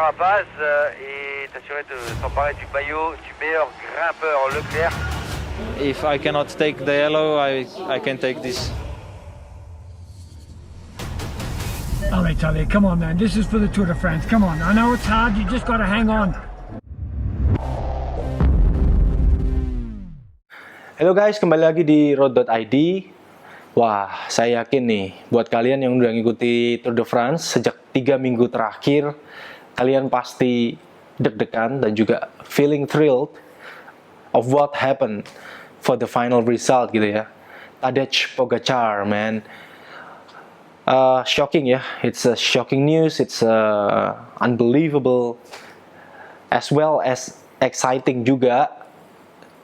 Carapaz et t'assurer de s'emparer du maillot du meilleur grimpeur Leclerc. If I cannot take the yellow, I can take this. Alright, Tully, come on, man. This is for the Tour de France. Come on. I know it's hard. You just got to hang on. Halo guys, kembali lagi di Road.id. Wah, saya yakin nih, buat kalian yang udah ngikuti Tour de France sejak 3 minggu terakhir, kalian pasti deg-degan dan juga feeling thrilled of what happened for the final result gitu ya. Tadej Pogacar, man. Shocking ya, it's a shocking news, it's unbelievable, as well as exciting juga.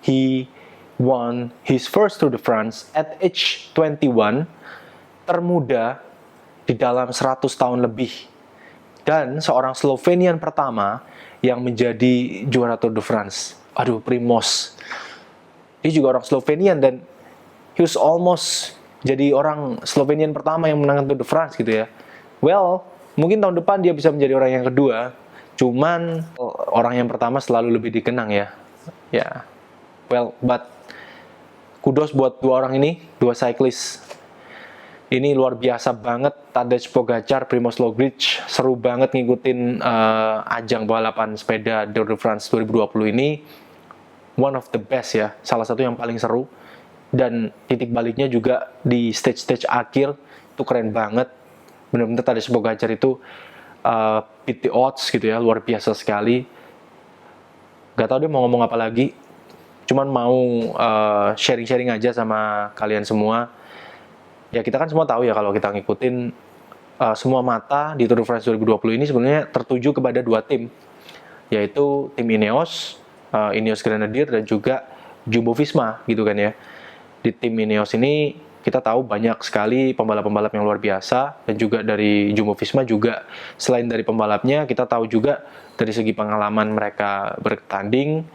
He won his first Tour de France at age 21, termuda di dalam 100 tahun lebih, dan seorang Slovenian pertama yang menjadi juara Tour de France. Aduh, Primoz, dia juga orang Slovenian dan he was almost jadi orang Slovenian pertama yang menangkan Tour de France gitu ya. Well, mungkin tahun depan dia bisa menjadi orang yang kedua, cuman orang yang pertama selalu lebih dikenang ya. Ya, well, but kudos buat dua orang ini, dua cyclist. Ini luar biasa banget, Tadej Pogacar, Primoz Roglic. Seru banget ngikutin ajang balapan sepeda Tour de France 2020 ini. One of the best ya, salah satu yang paling seru. Dan titik baliknya juga di stage-stage akhir, itu keren banget. Benar-benar Tadej Pogacar itu beat the odds gitu ya, luar biasa sekali. Gak tau dia mau ngomong apa lagi. Cuman mau sharing-sharing aja sama kalian semua. Ya kita kan semua tahu ya kalau kita ngikutin semua mata di Tour de France 2020 ini sebenarnya tertuju kepada dua tim, yaitu tim Ineos, Ineos Grenadier dan juga Jumbo Visma gitu kan ya. Di tim Ineos ini kita tahu banyak sekali pembalap-pembalap yang luar biasa, dan juga dari Jumbo Visma juga selain dari pembalapnya kita tahu juga dari segi pengalaman mereka bertanding.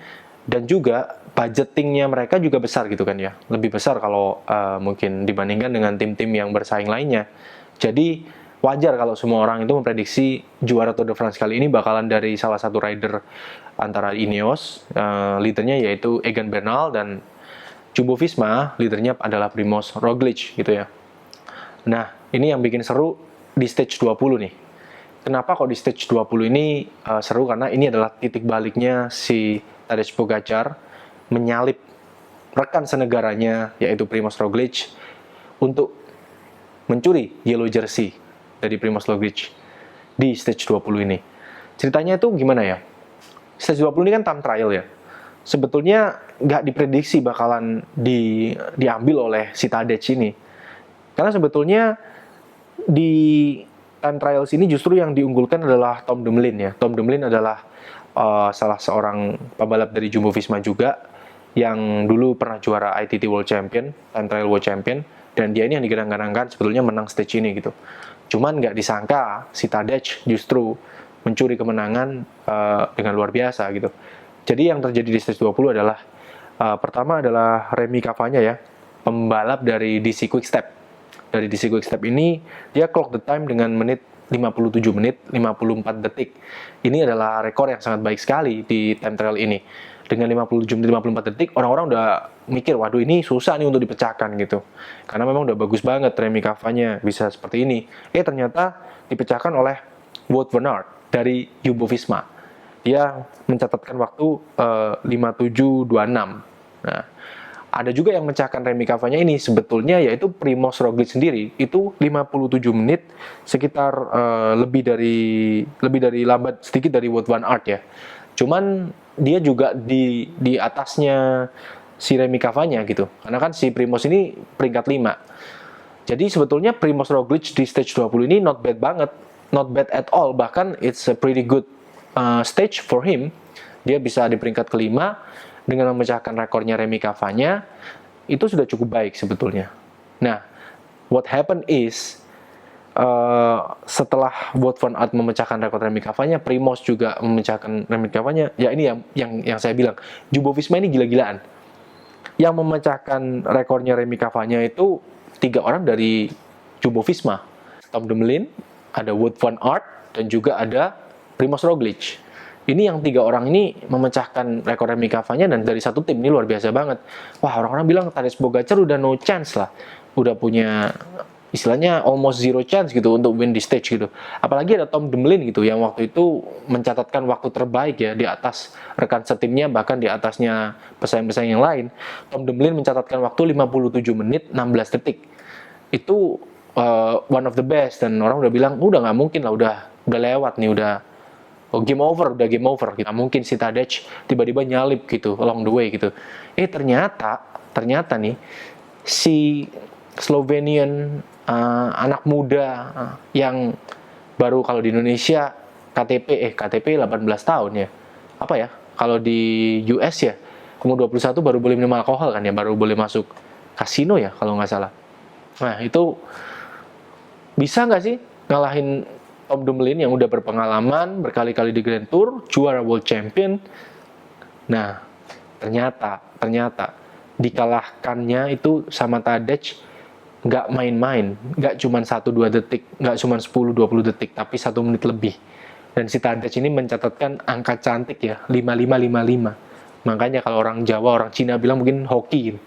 Dan juga budgetingnya mereka juga besar gitu kan ya, lebih besar kalau mungkin dibandingkan dengan tim-tim yang bersaing lainnya. Jadi wajar kalau semua orang itu memprediksi juara Tour de France kali ini bakalan dari salah satu rider antara Ineos, leadernya yaitu Egan Bernal, dan Jumbo Visma, leadernya adalah Primoz Roglic gitu ya. Nah, ini yang bikin seru di stage 20 nih. Kenapa kok di stage 20 ini seru? Karena ini adalah titik baliknya si Tadej Pogacar menyalip rekan senegaranya yaitu Primoz Roglic untuk mencuri yellow jersey dari Primoz Roglic di stage 20 ini. Ceritanya itu gimana ya? Stage 20 ini kan time trial ya. Sebetulnya nggak diprediksi bakalan diambil oleh si Tadej ini. Karena sebetulnya di time trials ini justru yang diunggulkan adalah Tom Dumoulin ya. Tom Dumoulin adalah salah seorang pembalap dari Jumbo Visma juga yang dulu pernah juara ITT World Champion, Time Trial World Champion, dan dia ini yang digadang-gadangkan sebetulnya menang stage ini gitu. Cuman nggak disangka si Tadej justru mencuri kemenangan dengan luar biasa gitu. Jadi yang terjadi di stage 20 adalah pertama adalah Remy Cavagna ya, pembalap dari DC Quick-Step. Dari DC Quick-Step ini dia clock the time dengan 57 menit 54 detik. Ini adalah rekor yang sangat baik sekali di time trial ini. Dengan 57 menit 54 detik, orang-orang udah mikir, waduh ini susah nih untuk dipecahkan gitu. Karena memang udah bagus banget Remy Cavagna bisa seperti ini. Ternyata dipecahkan oleh Wout van Aert dari Jumbo Visma. Dia mencatatkan waktu 57.26. Nah, ada juga yang memecahkan Remy Cavagna ini sebetulnya yaitu Primoz Roglic sendiri, itu 57 menit, sekitar lebih dari lambat sedikit dari Wout van Aert ya. Cuman dia juga di atasnya si Remy Cavagna gitu. Karena kan si Primoz ini peringkat 5. Jadi sebetulnya Primoz Roglic di stage 20 ini not bad banget, not bad at all, bahkan it's a pretty good stage for him. Dia bisa di peringkat kelima dengan memecahkan rekornya Remy Cavagna, itu sudah cukup baik sebetulnya. Nah, what happened is setelah Wout van Aert memecahkan rekor Remy Cavagna, Primoz juga memecahkan Remy Cavagna. Ya ini yang saya bilang, Jumbo Visma ini gila-gilaan. Yang memecahkan rekornya Remy Cavagna itu 3 orang dari Jumbo Visma. Tom Dumoulin, ada Wout van Aert, dan juga ada Primož Roglič. Ini yang 3 orang ini memecahkan rekor Remy Cavagna, dan dari satu tim ini luar biasa banget. Wah, orang-orang bilang Tadej Pogacar udah no chance lah. Udah punya istilahnya almost zero chance gitu untuk win di stage gitu. Apalagi ada Tom Dumoulin gitu yang waktu itu mencatatkan waktu terbaik ya di atas rekan setimnya, bahkan di atasnya pesaing-pesaing yang lain. Tom Dumoulin mencatatkan waktu 57 menit 16 detik. Itu one of the best, dan orang udah bilang udah nggak mungkin lah, udah lewat nih, udah game over. Gitu. Mungkin si Tadej tiba-tiba nyalip gitu along the way gitu. Ternyata nih si Slovenian anak muda yang baru, kalau di Indonesia KTP 18 tahun ya. Apa ya? Kalau di US ya umur 21 baru boleh minum alkohol kan ya, baru boleh masuk kasino ya kalau nggak salah. Nah, itu bisa nggak sih ngalahin Tom Dumoulin yang udah berpengalaman berkali-kali di Grand Tour, juara World Champion. Nah, ternyata dikalahkannya itu sama Tadej nggak main-main, nggak cuma 1-2 detik, nggak cuma 10-20 detik, tapi 1 menit lebih. Dan si Tadej ini mencatatkan angka cantik ya, 55-55. Makanya kalau orang Jawa, orang Cina bilang mungkin hoki gitu.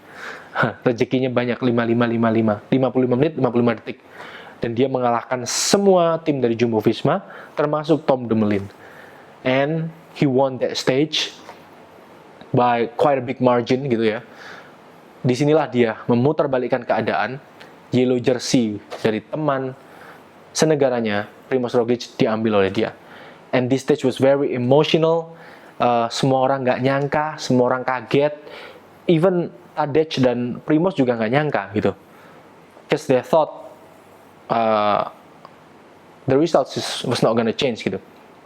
Rezekinya banyak, 55-55, 55 menit, 55 detik. Dan dia mengalahkan semua tim dari Jumbo Visma, termasuk Tom Dumoulin. And he won that stage by quite a big margin gitu ya. Disinilah dia memutarbalikkan keadaan. Yellow jersey dari teman senegaranya, Primož Roglič, diambil oleh dia. And this stage was very emotional. Semua orang nggak nyangka, semua orang kaget. Even Tadej dan Primož juga nggak nyangka gitu. Because they thought the results was not gonna change gitu,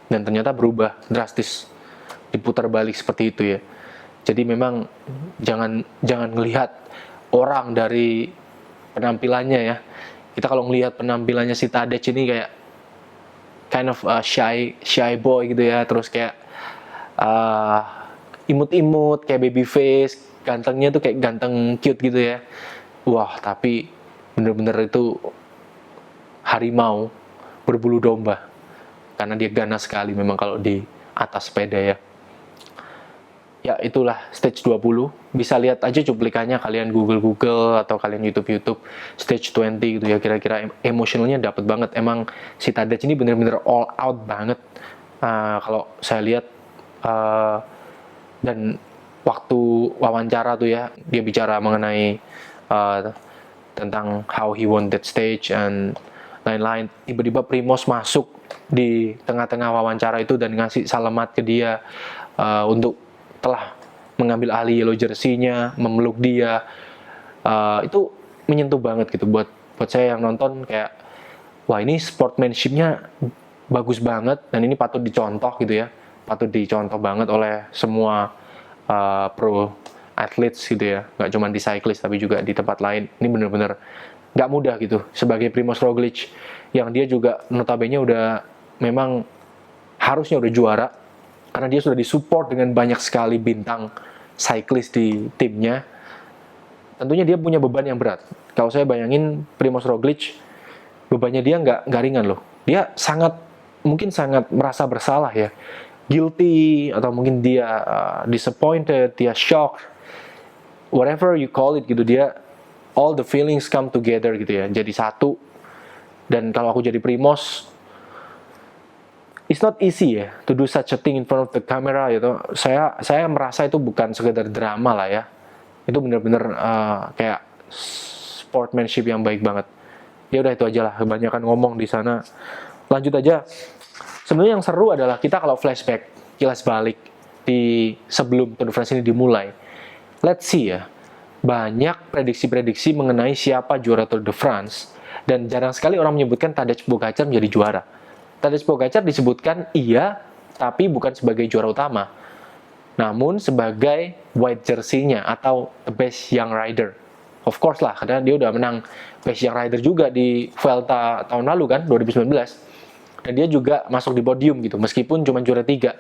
dan ternyata berubah drastis, diputar balik seperti itu ya. Jadi memang jangan ngelihat orang dari penampilannya ya. Kita kalau ngelihat penampilannya si Tadej ini kayak kind of shy boy gitu ya, terus kayak imut-imut, kayak baby face, gantengnya tuh kayak ganteng cute gitu ya. Wah, tapi bener-bener itu harimau berbulu domba, karena dia ganas sekali memang kalau di atas sepeda ya. Ya, itulah stage 20. Bisa lihat aja cuplikannya, kalian Google atau kalian YouTube stage 20 gitu ya. Kira-kira emosionalnya dapet banget. Emang si Tadej ini bener-bener all out banget kalau saya lihat. Dan waktu wawancara tuh ya, dia bicara mengenai tentang how he won that stage and lain-lain. Tiba-tiba Primož masuk di tengah-tengah wawancara itu dan ngasih salamat ke dia untuk telah mengambil alih yellow jersey-nya, memeluk dia. Itu menyentuh banget gitu buat saya yang nonton, kayak wah, ini sportsmanship-nya bagus banget dan ini patut dicontoh gitu ya. Patut dicontoh banget oleh semua pro athletes gitu ya. Nggak cuma di cyclist tapi juga di tempat lain. Ini bener-bener nggak mudah gitu sebagai Primož Roglič yang dia juga notabene udah memang harusnya udah juara, karena dia sudah disupport dengan banyak sekali bintang cyclist di timnya. Tentunya dia punya beban yang berat. Kalau saya bayangin Primož Roglič, bebannya dia nggak ringan loh. Dia mungkin sangat merasa bersalah ya, guilty, atau mungkin dia disappointed, dia shocked, whatever you call it gitu. Dia all the feelings come together gitu ya, jadi satu. Dan kalau aku jadi Primož, it's not easy ya to do such a thing in front of the camera gitu. Saya merasa itu bukan sekedar drama lah ya. Itu bener-bener kayak sportsmanship yang baik banget. Ya udah, itu aja lah, kebanyakan ngomong di sana. Lanjut aja. Sebenarnya yang seru adalah kita kalau flashback, kilas balik di sebelum Tour de France ini dimulai. Let's see ya. Banyak prediksi-prediksi mengenai siapa juara Tour de France, dan jarang sekali orang menyebutkan Tadej Pogacar menjadi juara. Tadej Pogacar disebutkan iya, tapi bukan sebagai juara utama, namun sebagai white jersey-nya atau the best young rider. Of course lah, karena dia udah menang best young rider juga di Vuelta tahun lalu kan, 2019. Dan dia juga masuk di podium gitu, meskipun cuma juara 3.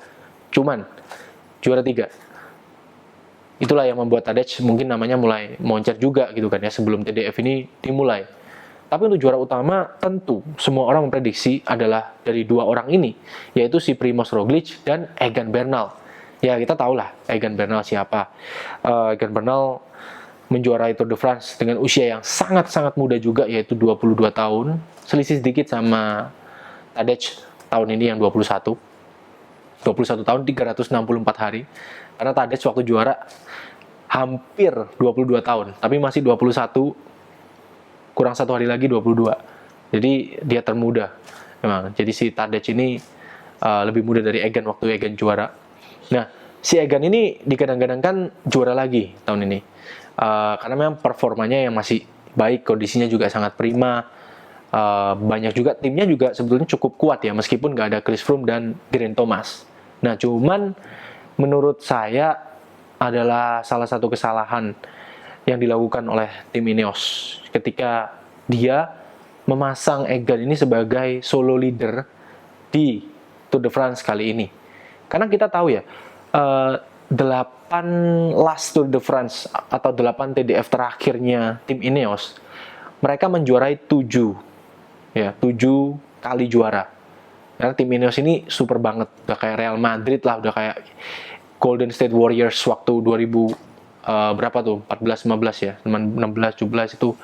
Itulah yang membuat Tadej mungkin namanya mulai moncer juga gitu kan ya, sebelum TDF ini dimulai. Tapi untuk juara utama tentu semua orang memprediksi adalah dari dua orang ini, yaitu si Primož Roglič dan Egan Bernal. Ya kita tahu lah Egan Bernal siapa. Egan Bernal menjuarai Tour de France dengan usia yang sangat-sangat muda juga, yaitu 22 tahun. Selisih sedikit sama Tadej tahun ini yang 21 tahun 364 hari. Karena Tadej waktu juara hampir 22 tahun, tapi masih 21, kurang 1 hari lagi 22. Jadi dia termuda memang. Jadi si Tadej ini lebih muda dari Egan waktu Egan juara. Nah, si Egan ini digadang-gadangkan juara lagi tahun ini. Karena memang performanya yang masih baik, kondisinya juga sangat prima. Banyak juga, timnya juga sebetulnya cukup kuat ya, meskipun nggak ada Chris Froome dan Geraint Thomas. Nah, cuman menurut saya adalah salah satu kesalahan yang dilakukan oleh tim Ineos ketika dia memasang Egan ini sebagai solo leader di Tour de France kali ini. Karena kita tahu ya, 8 last Tour de France atau 8 TDF terakhirnya tim Ineos, mereka menjuarai 7 kali juara. Karena tim Ineos ini super banget, udah kayak Real Madrid lah, udah kayak Golden State Warriors waktu 2000 berapa tuh, 14-15 ya, 16-17 itu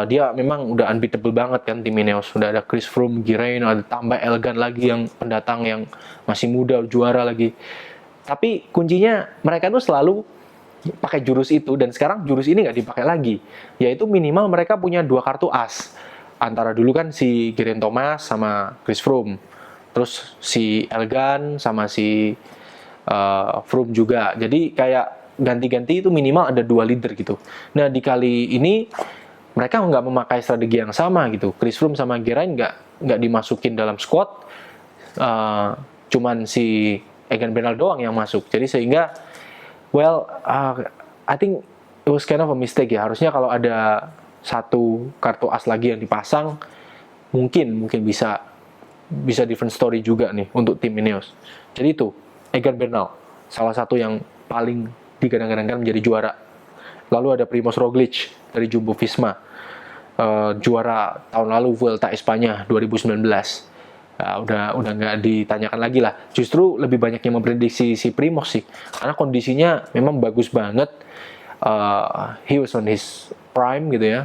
dia memang udah unbeatable banget kan tim Ineos. Udah ada Chris Froome, Geraint, ada tambah Egan lagi yang pendatang yang masih muda, juara lagi. Tapi kuncinya mereka tuh selalu pakai jurus itu, dan sekarang jurus ini nggak dipakai lagi, yaitu minimal mereka punya 2 kartu as. Antara dulu kan si Geraint Thomas sama Chris Froome, terus si Egan sama si Froome juga. Jadi kayak ganti-ganti itu minimal ada 2 leader gitu. Nah di kali ini mereka nggak memakai strategi yang sama gitu. Chris Froome sama Geraint nggak dimasukin dalam squad, cuman si Egan Bernal doang yang masuk. Jadi sehingga I think it was kind of a mistake ya. Harusnya kalau ada 1 kartu as lagi yang dipasang, mungkin bisa different story juga nih untuk tim Ineos. Jadi itu Egan Bernal, salah satu yang paling digadang-gadangkan menjadi juara. Lalu ada Primož Roglič dari Jumbo Visma, juara tahun lalu Vuelta Espanya 2019. Udah nggak ditanyakan lagi lah. Justru lebih banyak yang memprediksi si Primož sih, karena kondisinya memang bagus banget. He was on his prime gitu ya,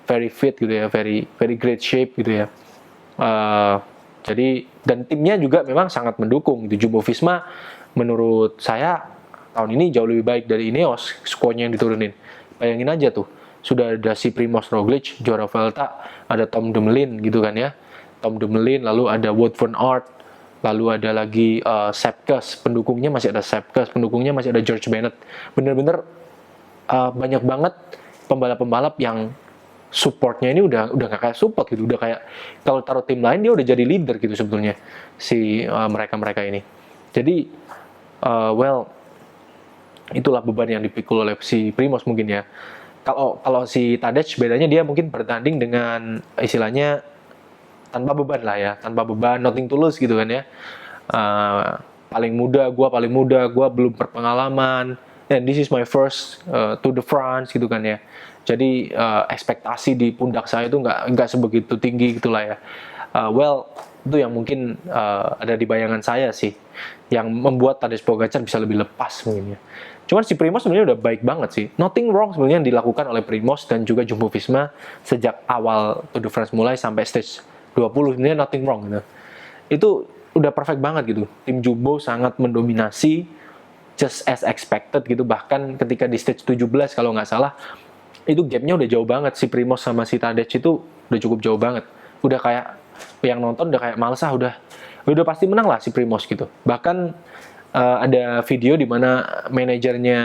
very fit gitu ya, very great shape gitu ya. Jadi dan timnya juga memang sangat mendukung. Di Jumbo Visma menurut saya tahun ini jauh lebih baik dari Ineos, skuadnya yang diturunin. Bayangin aja tuh, sudah ada si Primož Roglič juara Vuelta, ada Tom Dumoulin gitu kan ya. Tom Dumoulin, lalu ada Wout van Aert, lalu ada lagi Sepp Kuss, pendukungnya masih ada Sepp Kuss, pendukungnya masih ada George Bennett. Bener-bener banyak banget pembalap-pembalap yang supportnya ini udah nggak kayak support gitu, udah kayak kalau taruh tim lain dia udah jadi leader gitu sebetulnya si mereka ini. Jadi itulah beban yang dipikul oleh si Primož mungkin ya. Kalau si Tadej bedanya dia mungkin bertanding dengan istilahnya tanpa beban lah ya, tanpa beban, nothing to lose gitu kan ya. Paling muda, gue belum berpengalaman, and this is my first Tour de France gitu kan ya. Jadi ekspektasi di pundak saya itu nggak sebegitu tinggi gitulah ya. Itu yang mungkin ada di bayangan saya sih, yang membuat Tadej Pogacar bisa lebih lepas mungkin ya. Cuman si Primož sebenarnya udah baik banget sih. Nothing wrong sebenarnya yang dilakukan oleh Primož dan juga Jumbo Visma sejak awal Tour de France mulai sampai stage 20, sebenarnya nothing wrong gitu. Itu udah perfect banget gitu. Tim Jumbo sangat mendominasi, just as expected gitu. Bahkan ketika di stage 17 kalau nggak salah, itu gapnya udah jauh banget. Si Primož sama si Tadej itu udah cukup jauh banget. Udah kayak yang nonton udah kayak males udah pasti menang lah si Primož gitu. Bahkan ada video di mana manajernya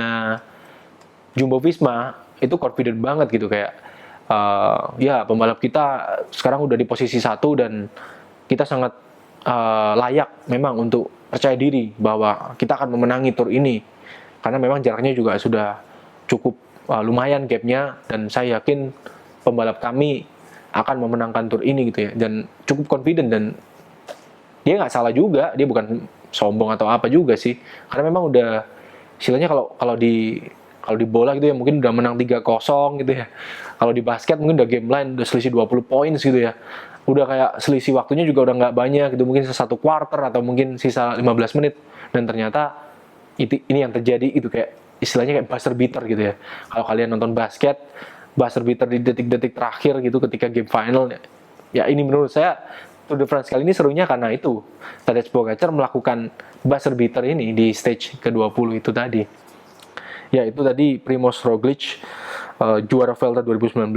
Jumbo Visma itu confident banget gitu, kayak ya pembalap kita sekarang udah di posisi 1 dan kita sangat layak memang untuk percaya diri bahwa kita akan memenangi Tour ini, karena memang jaraknya juga sudah cukup lumayan gapnya, dan saya yakin pembalap kami akan memenangkan Tour ini gitu ya. Dan cukup confident, dan dia nggak salah juga, dia bukan sombong atau apa juga sih, karena memang udah istilahnya kalau di Kalau di bola gitu ya mungkin udah menang 3-0 gitu ya. Kalau di basket mungkin udah game line udah selisih 20 poin gitu ya. Udah kayak selisih waktunya juga udah nggak banyak gitu, mungkin satu quarter atau mungkin sisa 15 menit. Dan ternyata ini yang terjadi itu kayak istilahnya kayak buzzer beater gitu ya. Kalau kalian nonton basket, buzzer beater di detik-detik terakhir gitu ketika game final, ya ini menurut saya Tour de France kali ini serunya karena itu. Tadej Pogacar melakukan buzzer beater ini di stage ke-20 itu tadi. Ya itu tadi Primož Roglič, juara Vuelta 2019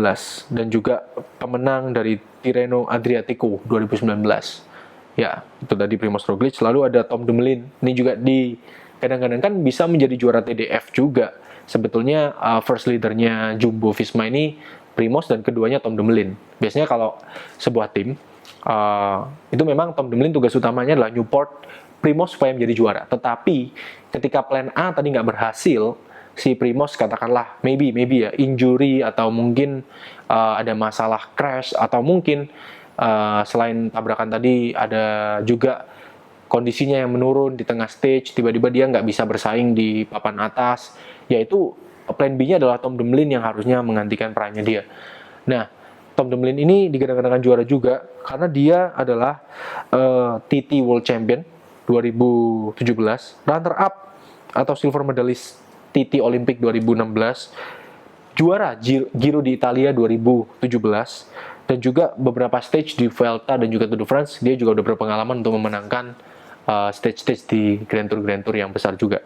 dan juga pemenang dari Tirreno Adriatico 2019. Ya, itu tadi Primož Roglič. Lalu ada Tom Dumoulin. Ini juga kadang-kadang kan bisa menjadi juara TDF juga. Sebetulnya first leadernya Jumbo Visma ini Primož dan keduanya Tom Dumoulin. Biasanya kalau sebuah tim itu memang Tom Dumoulin tugas utamanya adalah Newport Primož supaya menjadi juara. Tetapi ketika plan A tadi nggak berhasil, si Primož katakanlah maybe ya injury atau mungkin ada masalah crash atau mungkin selain tabrakan tadi ada juga kondisinya yang menurun di tengah stage, tiba-tiba dia nggak bisa bersaing di papan atas, yaitu plan B-nya adalah Tom Dumoulin yang harusnya menggantikan perannya dia. Nah, Tom Dumoulin ini digadang-gadangkan juara juga karena dia adalah TT World Champion 2017, runner up atau silver medalist TT Olympic 2016, juara Giro di Italia 2017, dan juga beberapa stage di Vuelta dan juga Tour de France. Dia juga udah berpengalaman untuk memenangkan stage-stage di Grand Tour yang besar juga.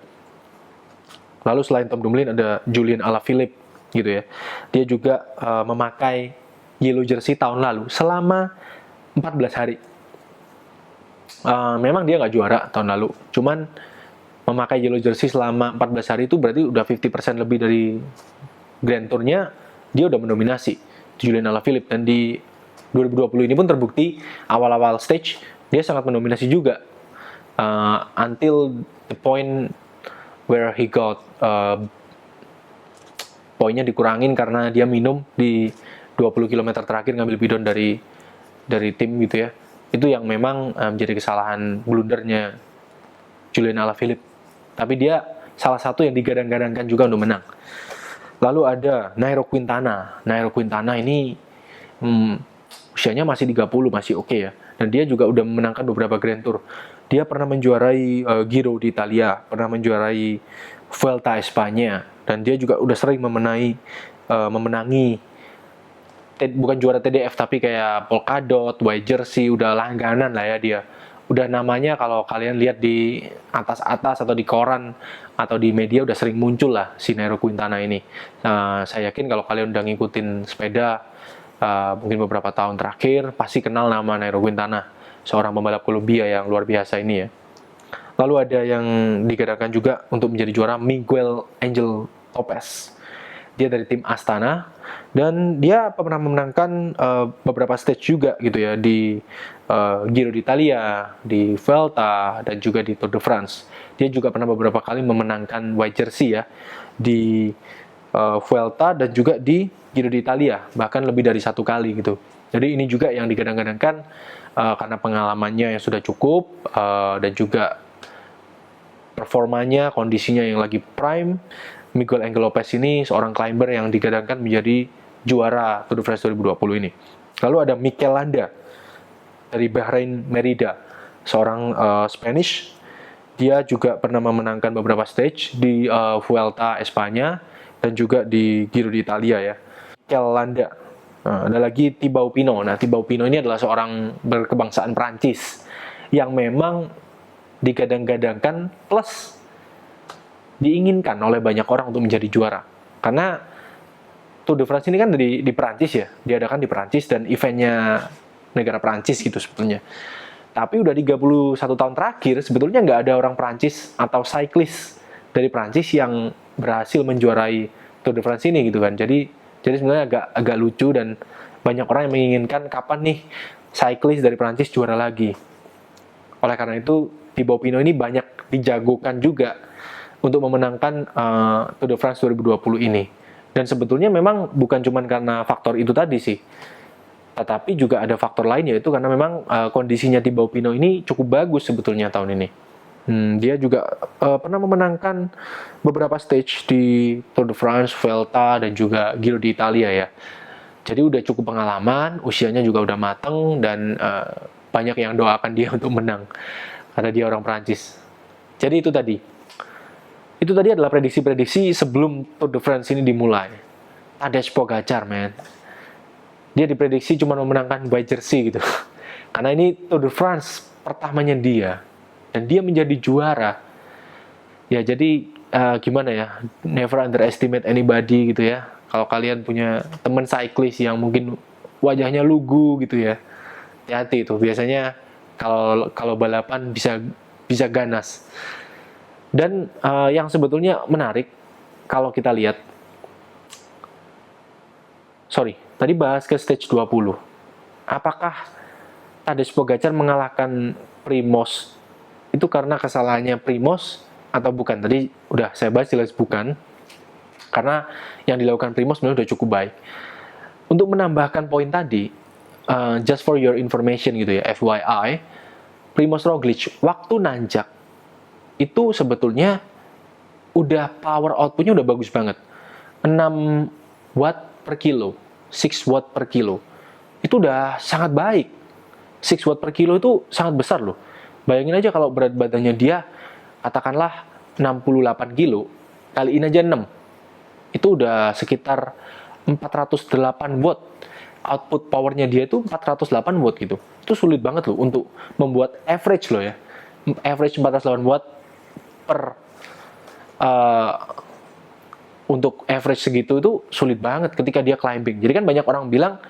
Lalu selain Tom Dumoulin ada Julian Alaphilippe gitu ya. Dia juga memakai yellow jersey tahun lalu selama 14 hari. Memang dia nggak juara tahun lalu, cuman memakai yellow jersey selama 14 hari itu berarti udah 50% lebih dari Grand Tour-nya, dia udah mendominasi Julian Alaphilippe. Dan di 2020 ini pun terbukti awal-awal stage dia sangat mendominasi juga, until the point where he got poinnya dikurangin karena dia minum di 20 km terakhir ngambil bidon dari tim gitu ya. Itu yang memang menjadi kesalahan blundernya Julian Alaphilippe. Tapi dia salah satu yang digadang-gadangkan juga untuk menang. Lalu ada Nairo Quintana. Nairo Quintana ini usianya masih 30, masih oke ya. Dan dia juga udah memenangkan beberapa Grand Tour. Dia pernah menjuarai Giro di Italia, pernah menjuarai Vuelta Espanya, dan dia juga udah sering memenangi bukan juara TDF tapi kayak Polkadot, White Jersey, udah langganan lah ya dia. Udah namanya kalau kalian lihat di atas-atas atau di koran atau di media udah sering muncul lah si Nairo Quintana ini. Saya yakin kalau kalian udah ngikutin sepeda mungkin beberapa tahun terakhir pasti kenal nama Nairo Quintana, seorang pembalap Kolombia yang luar biasa ini ya. Lalu ada yang digadangkan juga untuk menjadi juara Miguel Angel Lopez. Dia dari tim Astana dan dia pernah memenangkan beberapa stage juga gitu ya di Giro d'Italia, di Vuelta dan juga di Tour de France. Dia juga pernah beberapa kali memenangkan White Jersey ya di Vuelta dan juga di Giro d'Italia, bahkan lebih dari satu kali gitu. Jadi ini juga yang digadang-gadangkan karena pengalamannya yang sudah cukup dan juga performanya, kondisinya yang lagi prime. Miguel Angel Lopez ini seorang climber yang digadangkan menjadi juara Tour de France 2020 ini. Lalu ada Mikel Landa dari Bahrain Merida, seorang Spanish. Dia juga pernah memenangkan beberapa stage di Vuelta Espanya dan juga di Giro d'Italia ya. Mikel Landa. Ada lagi Thibaut Pinot. Nah, Thibaut Pinot ini adalah seorang berkebangsaan Prancis yang memang digadang-gadangkan plus diinginkan oleh banyak orang untuk menjadi juara. Karena Tour de France ini kan di Perancis ya, diadakan di Perancis dan eventnya negara Perancis gitu sebetulnya. Tapi udah 31 tahun terakhir sebetulnya nggak ada orang Perancis atau cyclist dari Perancis yang berhasil menjuarai Tour de France ini gitu kan. Jadi sebenarnya agak lucu dan banyak orang yang menginginkan kapan nih cyclist dari Perancis juara lagi. Oleh karena itu Thibaut Pinot ini banyak dijagokan juga untuk memenangkan Tour de France 2020 ini. Dan sebetulnya memang bukan cuma karena faktor itu tadi sih, tetapi juga ada faktor lain, yaitu karena memang kondisinya Thibaut Pinot ini cukup bagus sebetulnya tahun ini. Dia juga pernah memenangkan beberapa stage di Tour de France, Vuelta, dan juga Giro d'Italia ya. Jadi udah cukup pengalaman, usianya juga udah mateng, dan banyak yang doakan dia untuk menang karena dia orang Prancis. Jadi itu tadi adalah prediksi-prediksi sebelum Tour de France ini dimulai. Tadej Pogacar, man. Dia diprediksi cuma memenangkan white jersey gitu. Karena ini Tour de France pertamanya dia. Dan dia menjadi juara. Ya jadi gimana ya, never underestimate anybody gitu ya. Kalau kalian punya teman cyclist yang mungkin wajahnya lugu gitu ya, hati-hati itu. Biasanya kalau balapan bisa ganas. Dan yang sebetulnya menarik kalau kita lihat, tadi bahas ke stage 20. Apakah Tadej Pogacar mengalahkan Primož itu karena kesalahannya Primož atau bukan? Tadi udah saya bahas, jelas bukan. Karena yang dilakukan Primož sebenarnya udah cukup baik. Untuk menambahkan poin tadi, just for your information gitu ya, FYI, Primož Roglič waktu nanjak itu sebetulnya udah power outputnya udah bagus banget. 6 watt per kilo, 6 watt per kilo. Itu udah sangat baik. 6 watt per kilo itu sangat besar loh. Bayangin aja kalau berat badannya dia katakanlah 68 kilo, kaliin aja 6. Itu udah sekitar 408 watt. Output powernya dia itu 408 watt gitu. Itu sulit banget loh untuk membuat average loh ya. Average 408 watt per untuk average segitu itu sulit banget ketika dia climbing. Jadi kan banyak orang bilang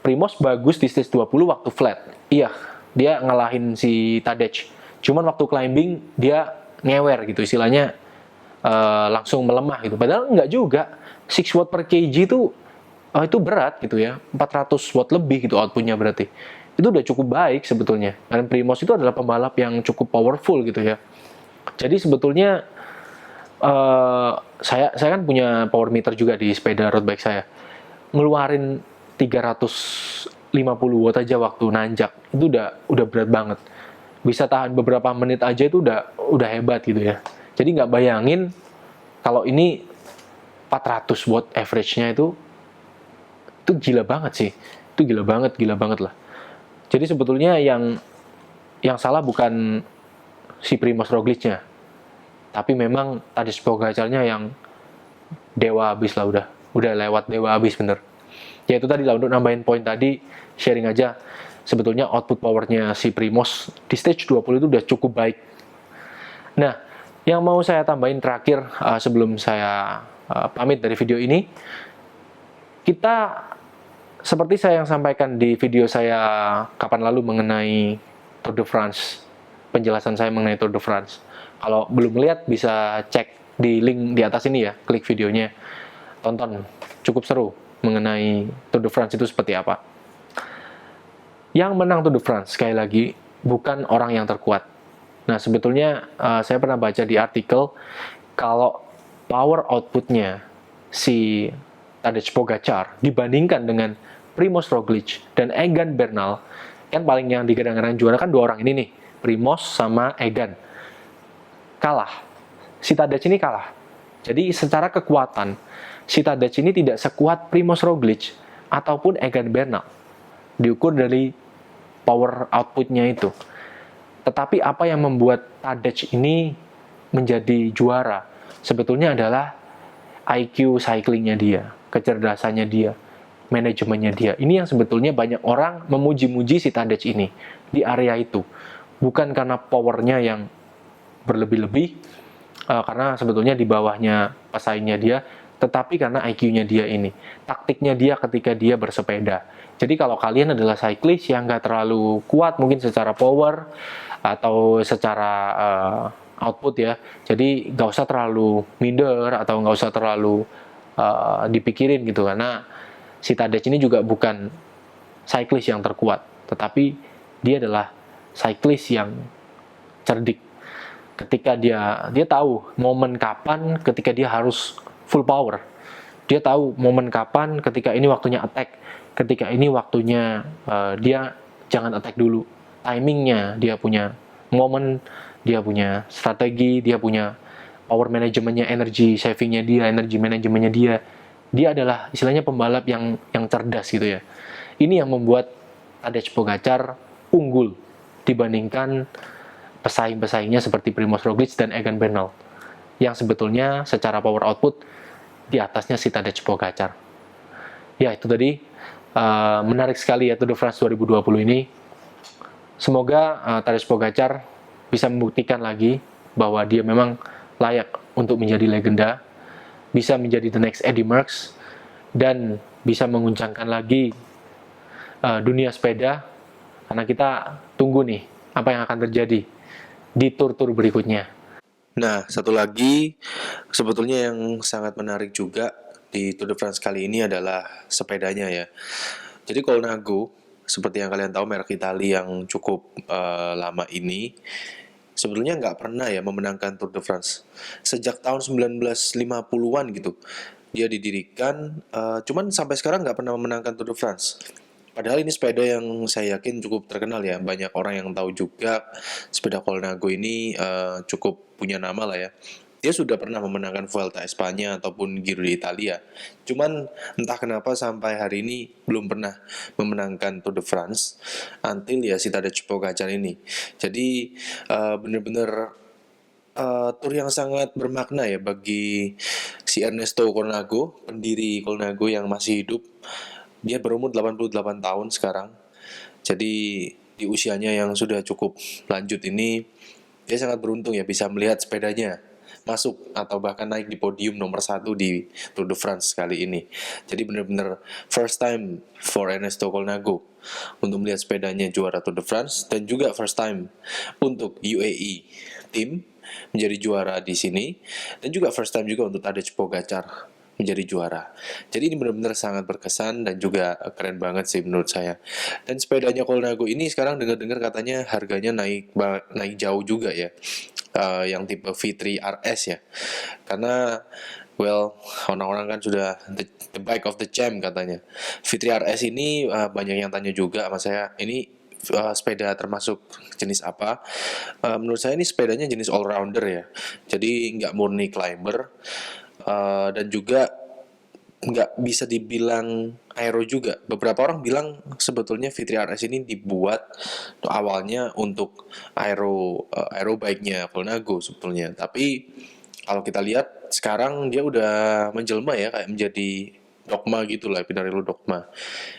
Primož bagus di stage 20 waktu flat. Iya, dia ngalahin si Tadej. Cuman waktu climbing dia ngewer gitu, istilahnya langsung melemah gitu. Padahal enggak juga. 6 watt per kg itu berat gitu ya. 400 watt lebih gitu outputnya berarti. Itu udah cukup baik sebetulnya. Dan Primož itu adalah pembalap yang cukup powerful gitu ya. Jadi sebetulnya saya kan punya power meter juga di sepeda road bike saya. Ngeluarin 350 watt aja waktu nanjak itu udah berat banget. Bisa tahan beberapa menit aja itu udah hebat gitu ya. Jadi nggak bayangin kalau ini 400 watt average-nya itu gila banget sih. Itu gila banget lah. Jadi sebetulnya yang salah bukan si Primož Roglič-nya, tapi memang Tadej Pogacar-nya yang dewa abis lah, udah lewat dewa abis bener. Ya itu tadi lah, untuk nambahin poin tadi, sharing aja, sebetulnya output powernya si Primož di stage 20 itu udah cukup baik. Nah, yang mau saya tambahin terakhir sebelum saya pamit dari video ini, kita seperti saya yang sampaikan di video saya kapan lalu mengenai Tour de France, penjelasan saya mengenai Tour de France. Kalau belum melihat bisa cek di link di atas ini ya, klik videonya, tonton, cukup seru mengenai Tour de France itu seperti apa. Yang menang Tour de France, sekali lagi, bukan orang yang terkuat. Nah, sebetulnya saya pernah baca di artikel, kalau power outputnya si Tadej Pogacar dibandingkan dengan Primož Roglič dan Egan Bernal, kan paling yang digadang-gadang juara kan dua orang ini nih, Primož sama Egan. Kalah. Si Tadej ini kalah. Jadi secara kekuatan, si Tadej ini tidak sekuat Primož Roglič ataupun Egan Bernal. Diukur dari power outputnya itu. Tetapi apa yang membuat Tadej ini menjadi juara sebetulnya adalah IQ cyclingnya dia, kecerdasannya dia, manajemennya dia. Ini yang sebetulnya banyak orang memuji-muji si Tadej ini di area itu. Bukan karena powernya yang berlebih-lebih, karena sebetulnya di bawahnya pesaingnya dia, tetapi karena IQ-nya dia ini, taktiknya dia ketika dia bersepeda. Jadi kalau kalian adalah cyclist yang nggak terlalu kuat mungkin secara power atau secara output ya, jadi nggak usah terlalu minder atau nggak usah terlalu dipikirin gitu, karena si Tadej ini juga bukan cyclist yang terkuat, tetapi dia adalah cyclist yang cerdik. Ketika dia tahu momen kapan ketika dia harus full power. Dia tahu momen kapan ketika ini waktunya attack, ketika ini waktunya dia jangan attack dulu. Timingnya dia punya momen dia punya strategi, dia punya power manajemennya, energy savingnya dia, energy manajemennya dia. Dia adalah istilahnya pembalap yang cerdas gitu ya. Ini yang membuat Tadej Pogacar unggul dibandingkan pesaing-pesaingnya seperti Primož Roglič dan Egan Bernal, yang sebetulnya secara power output di atasnya si Tadej Pogacar. Ya, itu tadi menarik sekali ya Tour de France 2020 ini. Semoga Tadej Pogacar bisa membuktikan lagi bahwa dia memang layak untuk menjadi legenda, bisa menjadi the next Eddy Merckx, dan bisa menguncangkan lagi dunia sepeda, karena kita tunggu nih apa yang akan terjadi di tur-tur berikutnya. Nah, satu lagi sebetulnya yang sangat menarik juga di Tour de France kali ini adalah sepedanya ya. Jadi Colnago, seperti yang kalian tahu, merek Italia yang cukup lama ini, sebetulnya nggak pernah ya memenangkan Tour de France. Sejak tahun 1950-an gitu, dia didirikan, cuman sampai sekarang nggak pernah memenangkan Tour de France. Padahal ini sepeda yang saya yakin cukup terkenal ya, banyak orang yang tahu juga sepeda Colnago ini cukup punya nama lah ya. Dia sudah pernah memenangkan Vuelta Espanya ataupun Giro d'Italia. Cuman entah kenapa sampai hari ini belum pernah memenangkan Tour de France until ya si Tadej Pogacar ini. Jadi bener-bener tour yang sangat bermakna ya bagi si Ernesto Colnago, pendiri Colnago yang masih hidup. Dia berumur 88 tahun sekarang. Jadi di usianya yang sudah cukup lanjut ini, dia sangat beruntung ya bisa melihat sepedanya masuk atau bahkan naik di podium nomor 1 di Tour de France kali ini. Jadi benar-benar first time for Ernesto Colnago untuk melihat sepedanya juara Tour de France, dan juga first time untuk UAE tim menjadi juara di sini, dan juga first time juga untuk Tadej Pogacar menjadi juara. Jadi ini benar-benar sangat berkesan dan juga keren banget sih menurut saya. Dan sepedanya Colnago ini sekarang dengar-dengar katanya harganya naik jauh juga ya. Yang tipe V3 RS ya. Karena well, orang-orang kan sudah the bike of the champ katanya. V3 RS ini banyak yang tanya juga sama saya, ini sepeda termasuk jenis apa? Menurut saya ini sepedanya jenis all-rounder ya. Jadi nggak murni climber, dan juga nggak bisa dibilang aero juga. Beberapa orang bilang sebetulnya V3 RS ini dibuat awalnya untuk aero bike-nya Colnago sebetulnya. Tapi kalau kita lihat sekarang dia udah menjelma ya, kayak menjadi dogma gitulah, Pinarello dogma.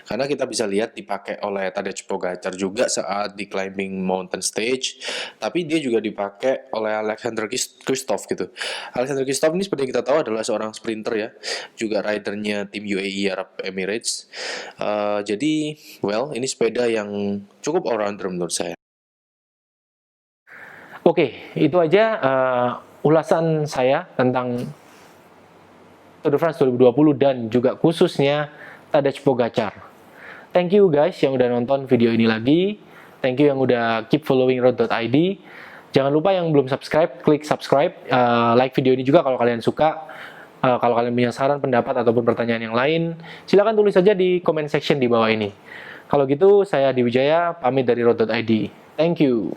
Karena kita bisa lihat dipakai oleh Tadej Pogacar juga saat di climbing mountain stage, tapi dia juga dipakai oleh Alexander Kristoff gitu. Alexander Kristoff ini seperti yang kita tahu adalah seorang sprinter ya, juga ridernya tim UAE Arab Emirates. Jadi well, ini sepeda yang cukup all-rounder menurut saya. Oke, itu aja ulasan saya tentang Tour de France 2020 dan juga khususnya Tadej Pogacar. Thank you guys yang udah nonton video ini lagi. Thank you yang udah keep following road.id. Jangan lupa yang belum subscribe, klik subscribe, like video ini juga kalau kalian suka. Kalau kalian punya saran, pendapat, ataupun pertanyaan yang lain, silakan tulis saja di comment section di bawah ini. Kalau gitu, saya Adi Wijaya, pamit dari road.id. Thank you.